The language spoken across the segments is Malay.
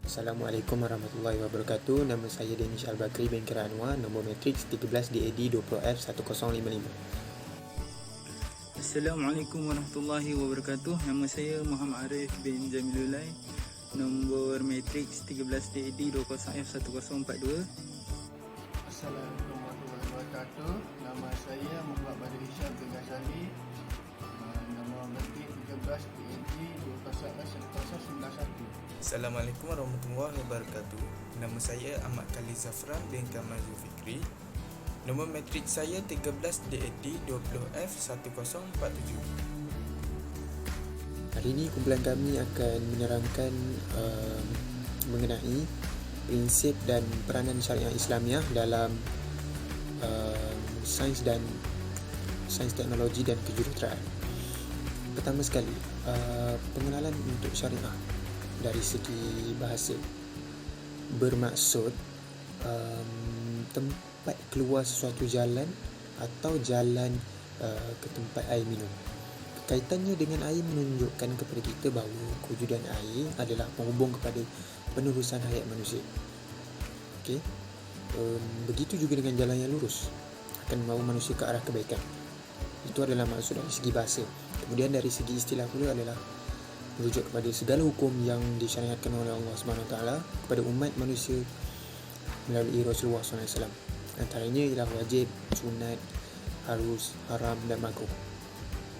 Assalamualaikum warahmatullahi wabarakatuh. Nama saya Danish Al-Bakri bin Kira Anwar. Nombor matriks 13 DAD 20F1055. Assalamualaikum warahmatullahi wabarakatuh. Nama saya Muhammad Arif bin Jamilulai. Nombor matriks 13 DAD 20F1042. Assalamualaikum warahmatullahi wabarakatuh. Nama saya Muhammad Badri Hisham bin Ghazali. Nombor matriks 13 DAD 20F1091. Assalamualaikum warahmatullahi wabarakatuh. Nama saya Ahmad Khalil Zafran bin Kamal Zulfikri. Nombor matrik saya 13 DAD 20F1047. Hari ini kumpulan kami akan menerangkan mengenai prinsip dan peranan syariah Islamiah dalam sains teknologi dan kejuruteraan. Pertama sekali, pengenalan untuk syariah dari segi bahasa bermaksud tempat keluar sesuatu jalan atau jalan ke tempat air minum. Kaitannya dengan air menunjukkan kepada kita bahawa kewujudan air adalah penghubung kepada penerusan hayat manusia. Okey. Begitu juga dengan jalan yang lurus akan membawa manusia ke arah kebaikan. Itu adalah maksud dari segi bahasa. Kemudian dari segi istilah pula adalah merujuk kepada segala hukum yang disyariatkan oleh Allah SWT kepada umat manusia melalui Rasulullah SAW. Antaranya ialah wajib, sunat, harus, haram dan makruh.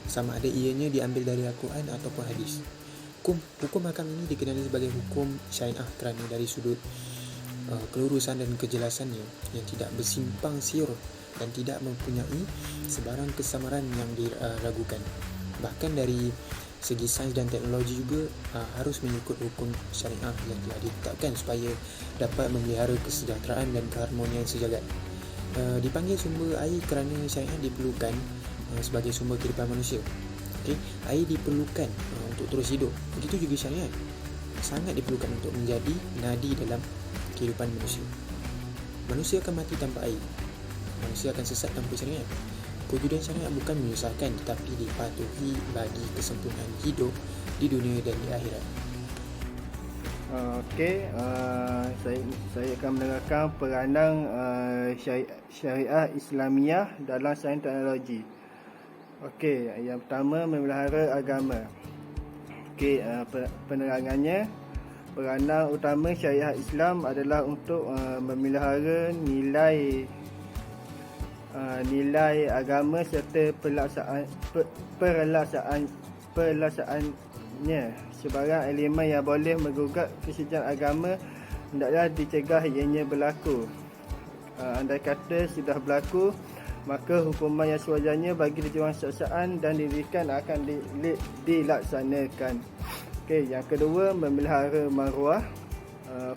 Sama ada ianya diambil dari Al-Quran ataupun hadis. Hukum hakam ini dikenali sebagai hukum syariah kerana dari sudut kelurusan dan kejelasannya yang tidak bersimpang siur dan tidak mempunyai sebarang kesamaran yang diragukan. Bahkan dari segi sains dan teknologi juga harus mengikut hukum syariah yang telah ditetapkan supaya dapat memelihara kesejahteraan dan keharmonian sejagat. Dipanggil sumber air kerana syariah diperlukan sebagai sumber kehidupan manusia. Okay? Air diperlukan untuk terus hidup. Begitu juga syariat sangat diperlukan untuk menjadi nadi dalam kehidupan manusia. Manusia akan mati tanpa air. Manusia akan sesat tanpa syariat. Kewujudan syariat bukan menyusahkan tetapi dipatuhi bagi kesempurnaan hidup di dunia dan di akhirat. Saya akan menerangkan peranan syariah Islamiah dalam sains teknologi. Yang pertama, memelihara agama. Penerangannya, peranan utama syariah Islam adalah untuk memelihara nilai agama serta perlaksanaannya. Sebarang elemen yang boleh menggugat kesucian agama hendaklah dicegah ianya berlaku. Andai kata sudah berlaku, maka hukuman yang sewajarnya bagi tujuan saksaan dan didikan akan dilaksanakan. Yang kedua, memelihara maruah.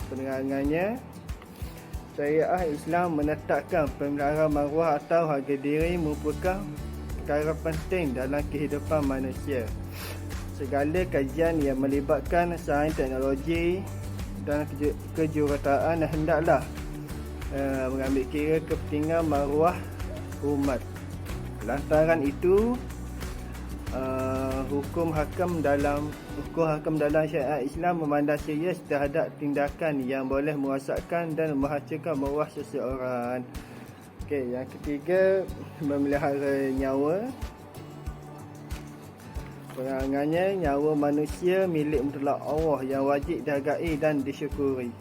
Penerangannya, syariah Islam menetapkan pemeliharaan maruah atau harga diri merupakan perkara penting dalam kehidupan manusia. Segala kajian yang melibatkan sains teknologi dan kejuruteraan hendaklah mengambil kira kepentingan maruah umat. Lantaran itu, hukum hakam dalam syariat Islam memandang serius terhadap tindakan yang boleh merosakkan dan menghancurkan maruah seseorang. Yang ketiga, memelihara nyawa. Perangannya, nyawa manusia milik mutlak Allah yang wajib dihargai dan disyukuri.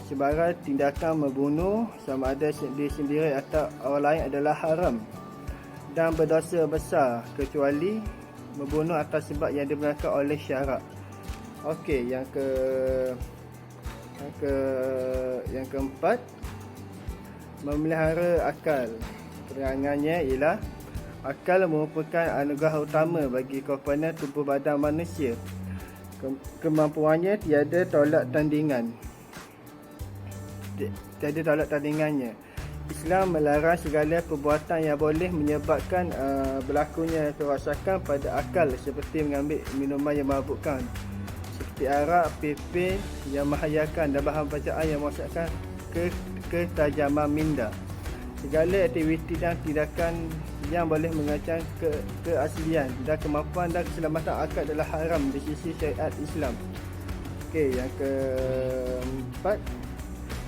Sebarang tindakan membunuh, sama ada diri sendiri atau orang lain, adalah haram dan berdosa besar kecuali membunuh atas sebab yang dibenarkan oleh syarak. Yang keempat, memelihara akal. Penerangannya ialah akal merupakan anugerah utama bagi komponen tubuh badan manusia. Kemampuannya tiada tolak tandingannya. Islam melarang segala perbuatan yang boleh menyebabkan berlakunya kerosakan pada akal, seperti mengambil minuman yang memabukkan, seperti arak, pipin yang membahayakan dan bahan bacaan yang merosakkan ketajaman minda. Segala aktiviti dan tindakan yang boleh mengancam keaslian dan kemampuan dan keselamatan akal adalah haram di sisi syariat Islam. Okey, yang keempat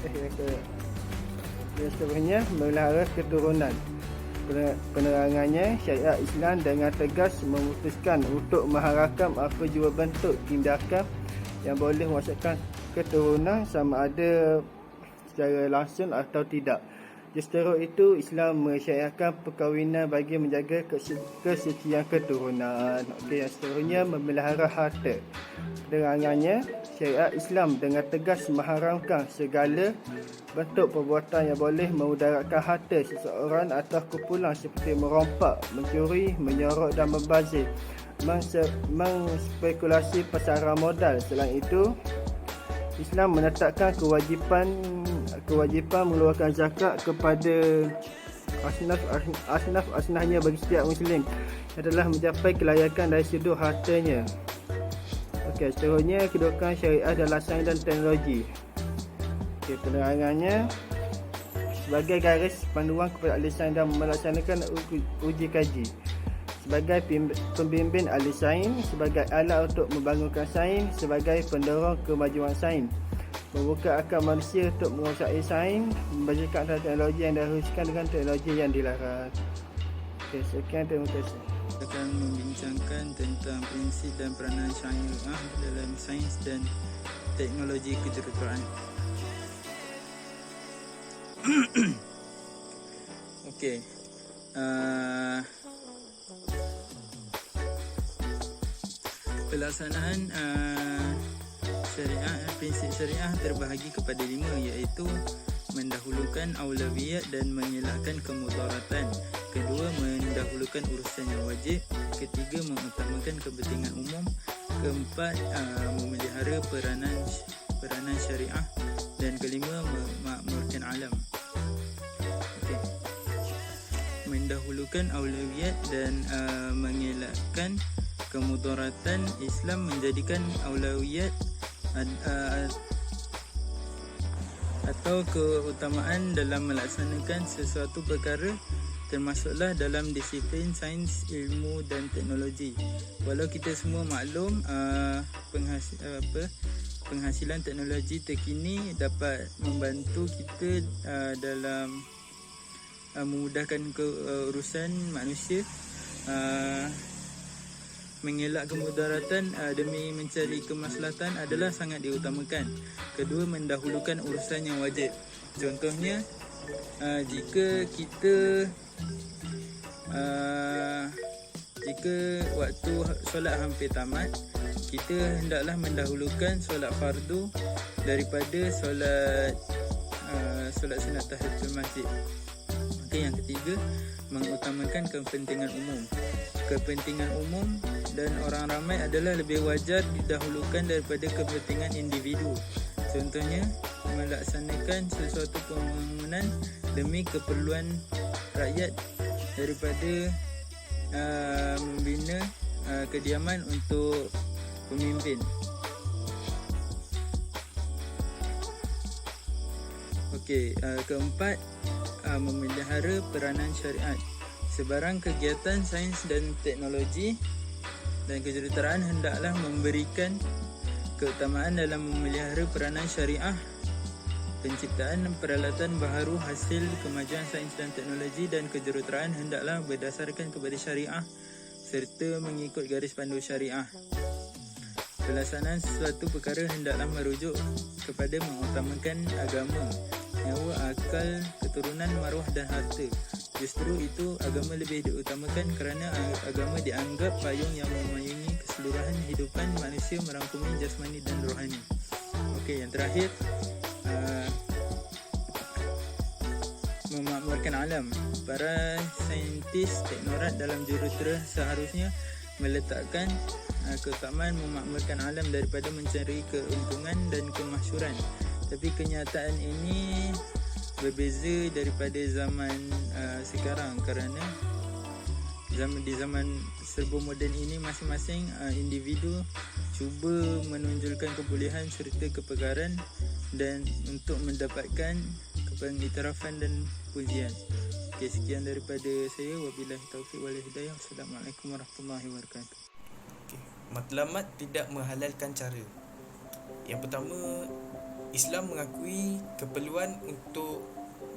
yang seterusnya memelihara keturunan. Penerangannya, syariat Islam dengan tegas memutuskan untuk mengharamkan apa jua bentuk tindakan yang boleh merosakkan keturunan sama ada secara langsung atau tidak. Justru itu, Islam mensyariatkan perkahwinan bagi menjaga kesucian keturunan. Okey, yang seterusnya memelihara harta. Penerangannya, syariat Islam dengan tegas mengharamkan segala bentuk perbuatan yang boleh memudaratkan harta seseorang atau kumpulan seperti merompak, mencuri, menyorok dan membazir, mengspekulasi pasaran modal. Selain itu, Islam menetapkan kewajipan mengeluarkan zakat kepada asnafnya bagi setiap Muslim adalah mencapai kelayakan dari sudut hartanya. Okey, seterusnya kedudukan syariah dalam sains dan teknologi. Okey, penerangannya sebagai garis panduan kepada ahli sains dan melaksanakan uji kaji, sebagai pembimbing ahli sains, sebagai alat untuk membangunkan sains, sebagai pendorong kemajuan sains, membuka akal manusia untuk menguasai sains, membacakan teknologi yang diharuskan dengan teknologi yang dilarang. Okey, sekian, terima kasih. Akan membincangkan tentang prinsip dan peranan syariah dalam sains dan teknologi kejuruteraan. Okey. Pelaksanaan syariah, prinsip syariah terbahagi kepada 5, iaitu mendahulukan aulawiyat dan mengelakkan kemudaratan. Kedua, mendahulukan urusan yang wajib. Ketiga, mengutamakan kepentingan umum. Keempat, memelihara peranan syariah. Dan kelima, memakmurkan alam. Okay. Mendahulukan aulawiyat dan mengelakkan kemudaratan. Islam menjadikan aulawiyat atau keutamaan dalam melaksanakan sesuatu perkara, termasuklah dalam disiplin sains, ilmu dan teknologi. Walau kita semua maklum penghasilan teknologi terkini dapat membantu kita dalam memudahkan urusan manusia. Mengelak kemudaratan demi mencari kemaslahatan adalah sangat diutamakan. Kedua, mendahulukan urusan yang wajib. Contohnya, jika waktu solat hampir tamat, kita hendaklah mendahulukan solat fardu daripada solat sunat tahiyatul masjid. Okey, yang ketiga, mengutamakan kepentingan umum. Kepentingan umum dan orang ramai adalah lebih wajar didahulukan daripada kepentingan individu. Contohnya, melaksanakan sesuatu pembangunan demi keperluan rakyat daripada membina kediaman untuk pemimpin. Okey, keempat, memelihara peranan syariat. Sebarang kegiatan sains dan teknologi dan kejuruteraan hendaklah memberikan keutamaan dalam memelihara peranan syariah. Penciptaan peralatan baharu hasil kemajuan sains dan teknologi dan kejuruteraan hendaklah berdasarkan kepada syariah serta mengikut garis pandu syariah. Pelaksanaan sesuatu perkara hendaklah merujuk kepada mengutamakan agama, nyawa, akal, keturunan, maruah dan harta. Justru itu, agama lebih diutamakan kerana agama dianggap payung yang memayungi keseluruhan kehidupan manusia, merangkumi jasmani dan rohani. Okey, yang terakhir, memakmurkan alam. Para saintis teknorat dalam jurutera seharusnya meletakkan keutamaan memakmurkan alam daripada mencari keuntungan dan kemasyhuran. Tapi kenyataan ini berbeza daripada zaman sekarang kerana di zaman serba moden ini masing-masing individu cuba menonjolkan kebolehan serta kepekaran dan untuk mendapatkan pengiktirafan dan pujian. Okey, sekian daripada saya. Wabillahi taufiq wal hidayah. Assalamualaikum warahmatullahi wabarakatuh. Matlamat tidak menghalalkan cara. Yang pertama, Islam mengakui keperluan untuk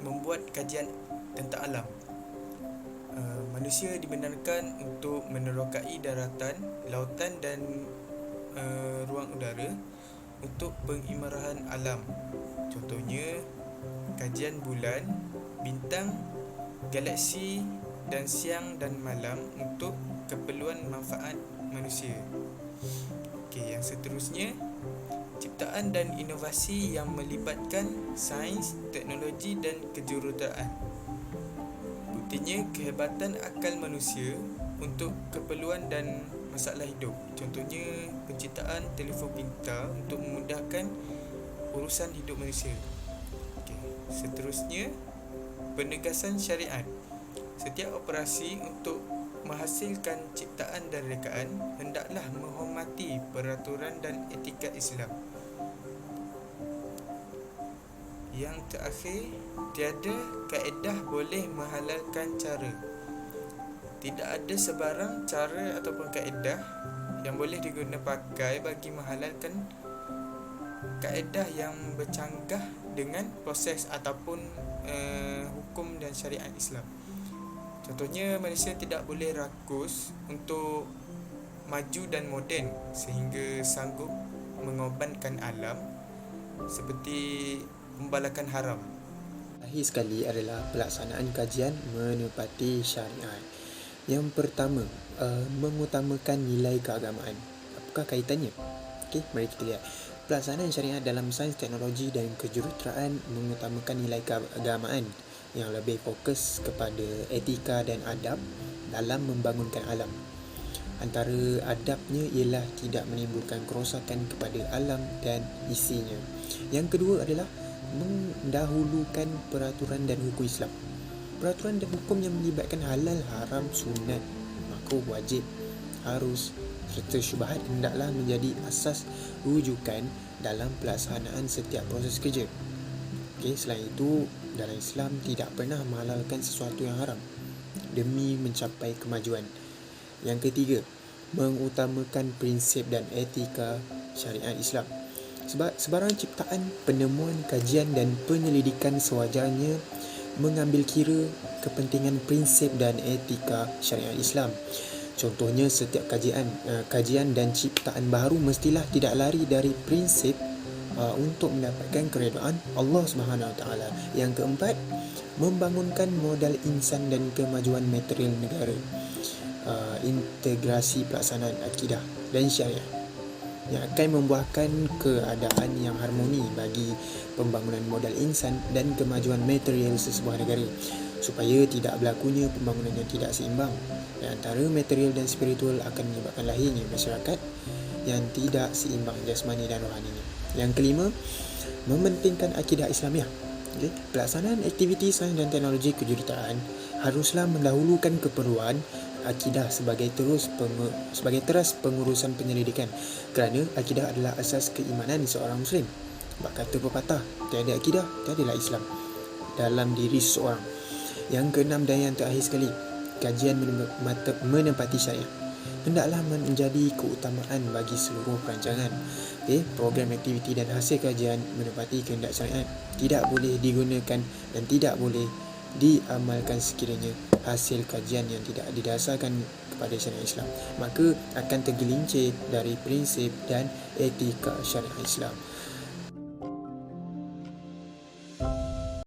membuat kajian tentang alam. Manusia dibenarkan untuk menerokai daratan, lautan dan ruang udara untuk pengimarahan alam. Contohnya, kajian bulan, bintang, galaksi dan siang dan malam untuk keperluan manfaat manusia. Okey, yang seterusnya, ciptaan dan inovasi yang melibatkan sains, teknologi dan kejuruteraan. Buktinya, kehebatan akal manusia untuk keperluan dan masalah hidup. Contohnya, penciptaan telefon pintar untuk memudahkan urusan hidup manusia. Okey, seterusnya, penegasan syariat. Setiap operasi untuk menghasilkan ciptaan dan rekaan hendaklah menghormati peraturan dan etika Islam. Yang terakhir, tiada kaedah boleh menghalalkan cara. Tidak ada sebarang cara ataupun kaedah yang boleh digunakan pakai bagi menghalalkan kaedah yang bercanggah dengan proses ataupun hukum dan syariat Islam. Contohnya, manusia tidak boleh rakus untuk maju dan moden sehingga sanggup mengorbankan alam seperti pembalakan haram. Terakhir sekali adalah pelaksanaan kajian menepati syariat. Yang pertama, mengutamakan nilai keagamaan. Apakah kaitannya? Okey, mari kita lihat. Pelaksanaan syariat dalam sains, teknologi dan kejuruteraan mengutamakan nilai keagamaan yang lebih fokus kepada etika dan adab dalam membangunkan alam. Antara adabnya ialah tidak menimbulkan kerosakan kepada alam dan isinya. Yang kedua adalah mendahulukan peraturan dan hukum Islam. Peraturan dan hukum yang melibatkan halal, haram, sunat, makruh, wajib, harus serta syubhat hendaklah menjadi asas rujukan dalam pelaksanaan setiap proses kerja. Okey, selain itu, dalam Islam tidak pernah menghalalkan sesuatu yang haram demi mencapai kemajuan. Yang ketiga, mengutamakan prinsip dan etika syariat Islam. Sebab sebarang ciptaan, penemuan, kajian dan penyelidikan sewajarnya mengambil kira kepentingan prinsip dan etika syariat Islam. Contohnya, setiap kajian dan ciptaan baru mestilah tidak lari dari prinsip untuk mendapatkan keredaan Allah Subhanahu Wa Taala. Yang keempat, membangunkan modal insan dan kemajuan material negara. Integrasi pelaksanaan akidah dan syariah yang akan membuahkan keadaan yang harmoni bagi pembangunan modal insan dan kemajuan material sesebuah negara, supaya tidak berlakunya pembangunan yang tidak seimbang di antara material dan spiritual akan menyebabkan lahirnya masyarakat yang tidak seimbang jasmani dan rohaninya. Yang kelima, mementingkan akidah Islamiah. Okay. Pelaksanaan aktiviti sains dan teknologi kejuruteraan haruslah mendahulukan keperluan akidah sebagai teras pengurusan penyelidikan, kerana akidah adalah asas keimanan seorang Muslim. Sebab kata pepatah, tiada akidah, tiadalah Islam dalam diri seseorang. Yang keenam dan yang terakhir sekali, kajian menepati syariat hendaklah menjadi keutamaan bagi seluruh perancangan. Program aktiviti dan hasil kajian menepati kehendak syariat tidak boleh digunakan dan tidak boleh diamalkan sekiranya hasil kajian yang tidak didasarkan kepada syariat Islam, maka akan tergelincir dari prinsip dan etika syariat Islam.